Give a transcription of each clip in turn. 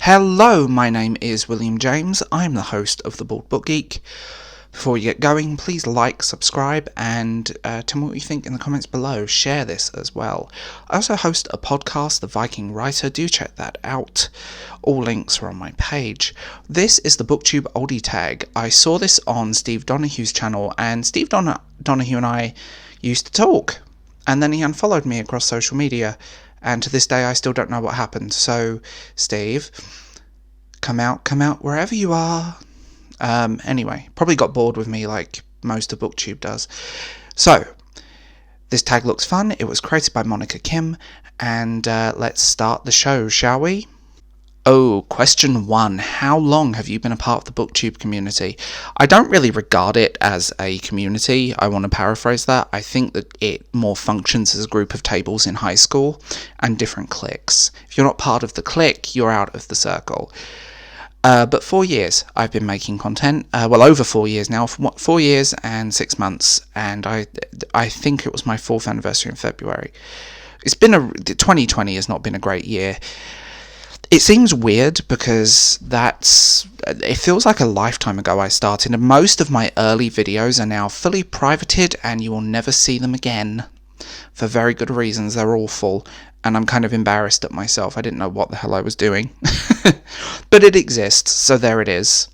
Hello, my name is William James. I'm the host of The Bald Book Geek. Before you get going, please like, subscribe, and tell me what you think in the comments below. Share this as well. I also host a podcast, The Viking Writer. Do check that out. All links are on my page. This is the BookTube Oldie Tag. I saw this on Steve Donahue's channel, and Steve Donahue and I used to talk. And then he unfollowed me across social media. And to this day, I still don't know what happened. So, Steve, come out wherever you are. Anyway, probably got bored with me like most of BookTube does. So, this tag looks fun. It was created by Monica Kim. And let's start the show, shall we? Oh, question 1. How long have you been a part of the BookTube community? I don't really regard it as a community. I want to paraphrase that. I think that it more functions as a group of tables in high school and different cliques. If you're not part of the clique, you're out of the circle. But 4 years I've been making content. Well, over 4 years now. 4 years and 6 months. And I think it was my 4th anniversary in February. 2020 has not been a great year. It seems weird because it feels like a lifetime ago I started, and most of my early videos are now fully privated and you will never see them again. For very good reasons. They're awful, and I'm kind of embarrassed at myself. I didn't know what the hell I was doing. But it exists, so there it is.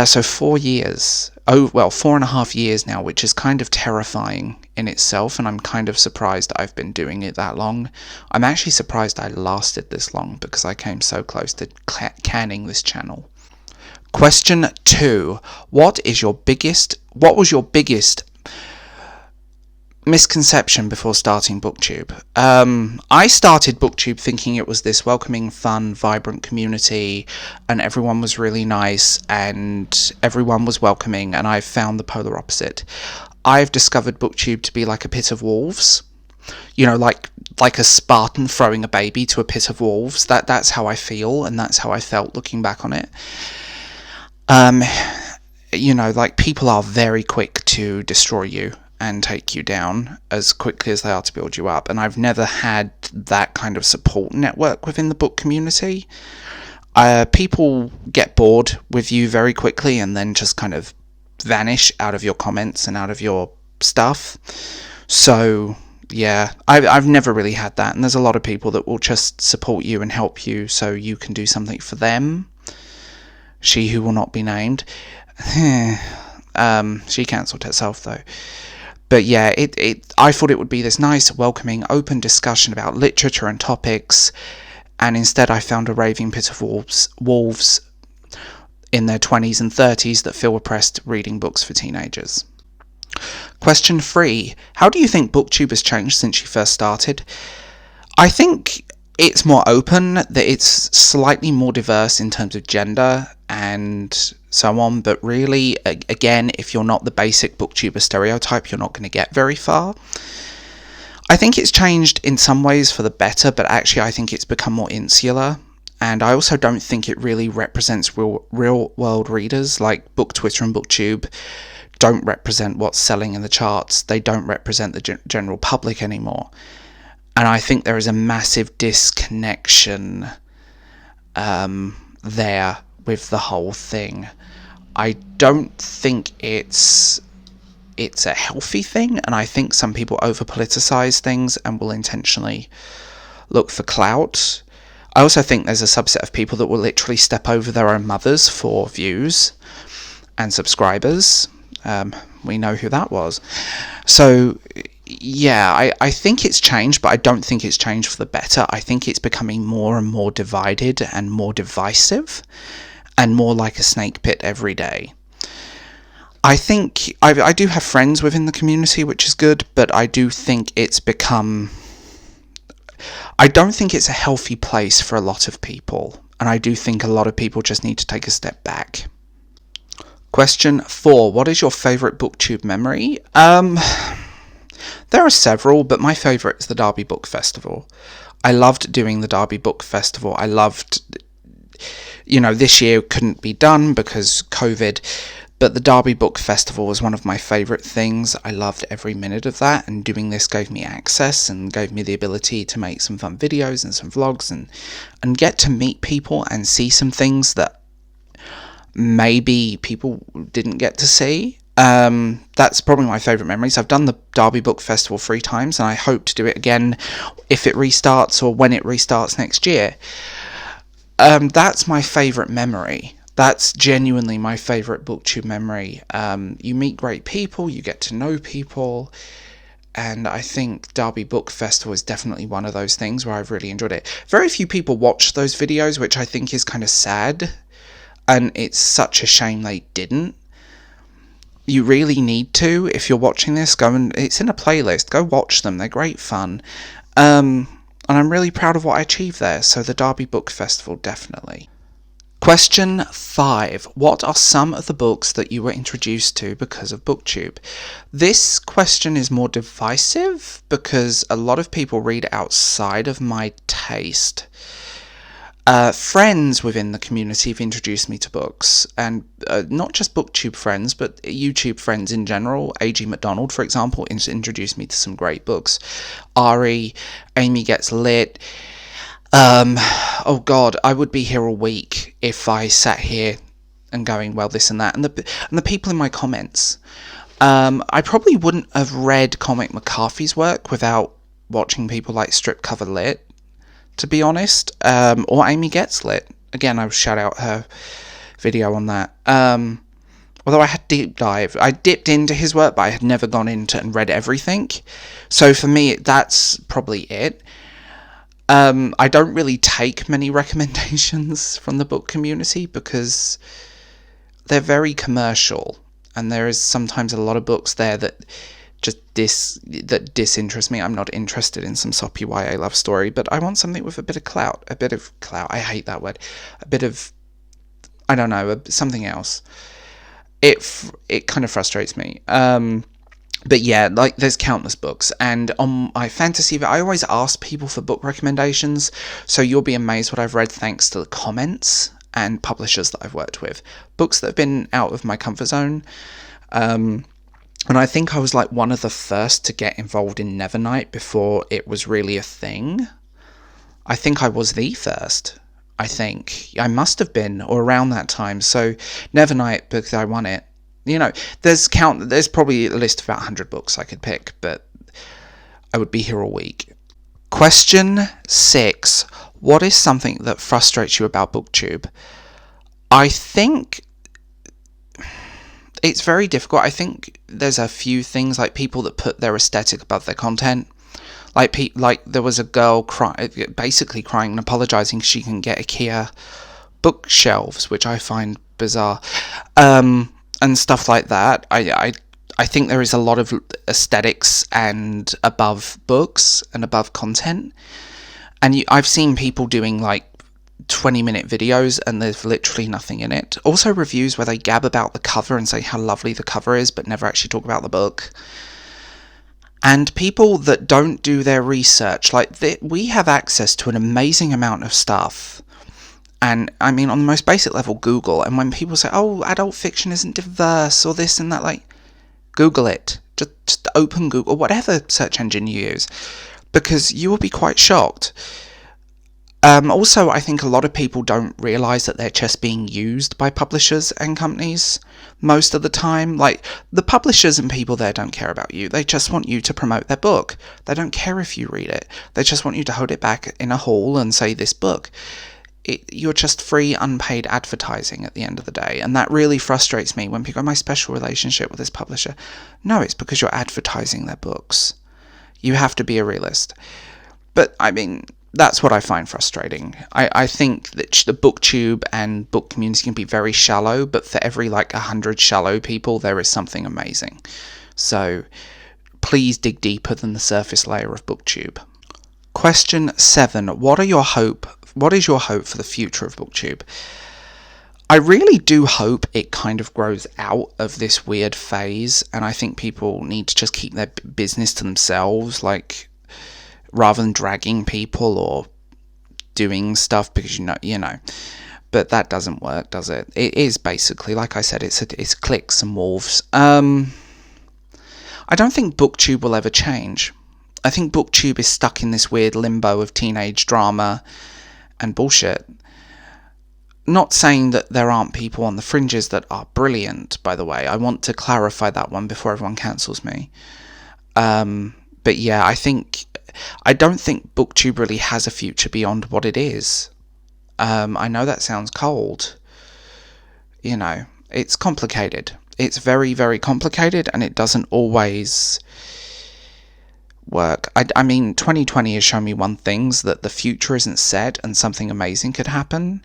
So 4 years. 4.5 years now, which is kind of terrifying in itself, and I'm kind of surprised I've been doing it that long. I'm actually surprised I lasted this long because I came so close to canning this channel. Question 2. What was your biggest misconception before starting BookTube? I started BookTube thinking it was this welcoming, fun, vibrant community, and everyone was really nice and everyone was welcoming, and I've found the polar opposite. I've discovered BookTube to be like a pit of wolves. You know, like a Spartan throwing a baby to a pit of wolves. That's how I feel, and that's how I felt looking back on it. You know, like, people are very quick to destroy you and take you down as quickly as they are to build you up. And I've never had that kind of support network within the book community. People get bored with you very quickly and then just kind of vanish out of your comments and out of your stuff. So, yeah, I've never really had that. And there's a lot of people that will just support you and help you so you can do something for them. She who will not be named. She cancelled herself, though. But yeah, I thought it would be this nice, welcoming, open discussion about literature and topics, and instead I found a raving pit of wolves in their 20s and 30s that feel oppressed reading books for teenagers. Question 3. How do you think BookTube has changed since you first started? I think it's more open, that it's slightly more diverse in terms of gender and so on, but really, again, if you're not the basic booktuber stereotype, you're not going to get very far. I think it's changed in some ways for the better, but actually I think it's become more insular, and I also don't think it really represents real world readers. Like, Book Twitter and BookTube don't represent what's selling in the charts. They don't represent the general public anymore. And I think there is a massive disconnection there with the whole thing. I don't think it's a healthy thing, and I think some people over-politicize things and will intentionally look for clout. I also think there's a subset of people that will literally step over their own mothers for views and subscribers. We know who that was. So, yeah, I think it's changed, but I don't think it's changed for the better. I think it's becoming more and more divided and more divisive and more like a snake pit every day. I think I do have friends within the community, which is good, but I do think it's become... I don't think it's a healthy place for a lot of people, and I do think a lot of people just need to take a step back. Question 4. What is your favourite BookTube memory? There are several, but my favourite is the Derby Book Festival. I loved doing the Derby Book Festival. I loved... this year couldn't be done because COVID, But the Derby Book Festival was one of my favourite things. I loved every minute of that, and doing this gave me access and gave me the ability to make some fun videos and some vlogs and get to meet people and see some things that maybe people didn't get to see. That's probably my favourite memories. I've done the Derby Book Festival 3 times, and I hope to do it again if it restarts or when it restarts next year. That's my favourite memory. That's genuinely my favourite BookTube memory. You meet great people, you get to know people, and I think Derby Book Festival is definitely one of those things where I've really enjoyed it. Very few people watch those videos, which I think is kind of sad, and it's such a shame they didn't. You really need to. If you're watching this, it's in a playlist, go watch them, they're great fun. And I'm really proud of what I achieved there, so the Derby Book Festival, definitely. Question 5. What are some of the books that you were introduced to because of BookTube? This question is more divisive because a lot of people read outside of my taste. Friends within the community have introduced me to books, and not just BookTube friends, but YouTube friends in general. A.G. McDonald, for example, introduced me to some great books. Ari, Amy Gets Lit. Oh God, I would be here all week if I sat here and going, well, this and that. And the people in my comments. I probably wouldn't have read Cormac McCarthy's work without watching people like Strip Cover Lit, to be honest, or Amy Gets Lit. Again, I would shout out her video on that. Although I had I dipped into his work, but I had never gone into and read everything. So for me, that's probably it. I don't really take many recommendations from the book community because they're very commercial, and there is sometimes a lot of books there that just disinterest me. I'm not interested in some soppy YA love story, but I want something with a bit of clout. I hate that word. A bit of, I don't know, something else. It kind of frustrates me. But yeah, like, there's countless books, and on my fantasy, I always ask people for book recommendations, so you'll be amazed what I've read thanks to the comments and publishers that I've worked with. Books that have been out of my comfort zone, and I think I was like one of the first to get involved in Nevernight before it was really a thing. I think I was the first. I think I must have been, or around that time. So Nevernight, because I won it. You know, there's probably a list of about 100 books I could pick, but I would be here all week. Question 6. What is something that frustrates you about BookTube? I think it's very difficult. I think there's a few things, like people that put their aesthetic above their content. Like there was a girl basically crying and apologising she can get IKEA bookshelves, which I find bizarre. And stuff like that. I think there is a lot of aesthetics and above books and above content. And I've seen people doing like 20-minute videos and there's literally nothing in it. Also reviews where they gab about the cover and say how lovely the cover is, but never actually talk about the book. And people that don't do their research. Like, we have access to an amazing amount of stuff. And, I mean, on the most basic level, Google. And when people say, oh, adult fiction isn't diverse, or this and that, like, Google it. Just open Google, whatever search engine you use. Because you will be quite shocked. Also, I think a lot of people don't realise that they're just being used by publishers and companies most of the time. Like, the publishers and people there don't care about you. They just want you to promote their book. They don't care if you read it. They just want you to hold it back in a hall and say, this book. You're just free, unpaid advertising at the end of the day. And that really frustrates me when people go, my special relationship with this publisher. No, it's because you're advertising their books. You have to be a realist. But, I mean, that's what I find frustrating. I think that the BookTube and book community can be very shallow, but for every, 100 shallow people, there is something amazing. So, please dig deeper than the surface layer of BookTube. Question 7. What is your hope for the future of BookTube? I really do hope it kind of grows out of this weird phase, and I think people need to just keep their business to themselves, rather than dragging people or doing stuff because, you know. But that doesn't work, does it? It is basically, like I said, it's clicks and wolves. I don't think BookTube will ever change. I think BookTube is stuck in this weird limbo of teenage drama and bullshit. Not saying that there aren't people on the fringes that are brilliant, by the way. I want to clarify that one before everyone cancels me. But yeah, I don't think BookTube really has a future beyond what it is. I know that sounds cold. You know, it's complicated. It's very, very complicated, and it doesn't always work. I mean, 2020 has shown me one thing, that the future isn't set and something amazing could happen,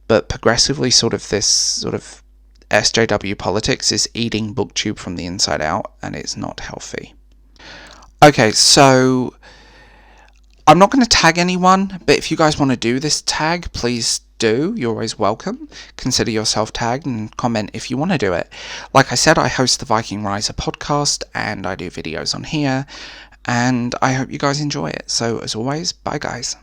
but progressively this sort of SJW politics is eating BookTube from the inside out, and it's not healthy. Okay, so I'm not going to tag anyone, but if you guys want to do this tag, please do. You're always welcome. Consider yourself tagged and comment if you want to do it. Like I said, I host the Viking Riser podcast and I do videos on here, and I hope you guys enjoy it. So as always, bye guys.